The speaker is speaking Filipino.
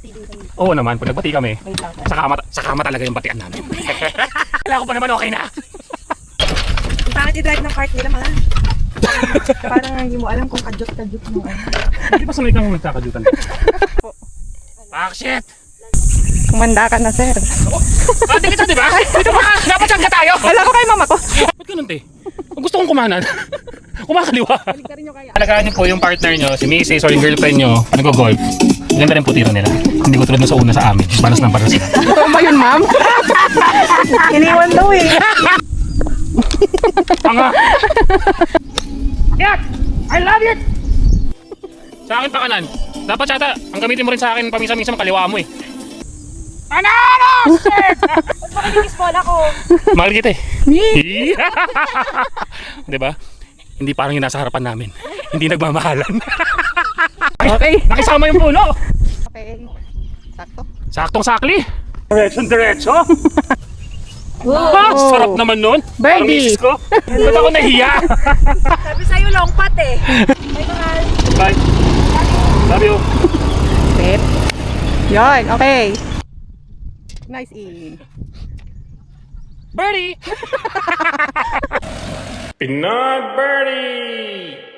Bati din kami. Oo naman, pag nagbati kami, Wait lang. sa kama talaga yung batian namin. Kailangan ko pa naman okay na. Bakit i-drive ng cart nila, mahal? Parang hindi mo alam kung kadyot mo. Hindi pa sanay kang nagkakajutan. Ah, shit! Kumanda ka na, sir. Hindi kita, di ba? Dito ba? Dapat saan ka tayo? Wala ko kay mama ko. Ba't ganun, te? Gusto kong kumanan. Kumakaliwa. Alagaan niyo po yung partner niyo, si Mrs. or yung girlfriend niyo, nag-golf. Ganda rin po tira nila. Hindi ko tulad nung sa una sa amin. Panas ng panas sila. Ano ba yun, ma'am? Iniwan daw eh. Tanga! Yak! I love you! Sa akin pa kanan. Dapat yata, ang gamitin mo rin sa akin paminsan-minsan kaliwa mo eh. Ano? Shit! Ba't makiligis bola ko? Mahal kita eh. Diba? Hindi parang yung nasa harapan namin. Hindi nagmamahalan. Okay. Nakisama yung puno. Okay. Sakto. Saktong sakli. Diretso. Wow. Ah, sarap naman nun. Ang Birdie. misis ko. Ba't ako nahiya? Sabi sa'yo, long pat eh. Bye, mahal. Bye. Love you. Sip. Yun, okay. Nice in. Birdie! Pinoy Birdie!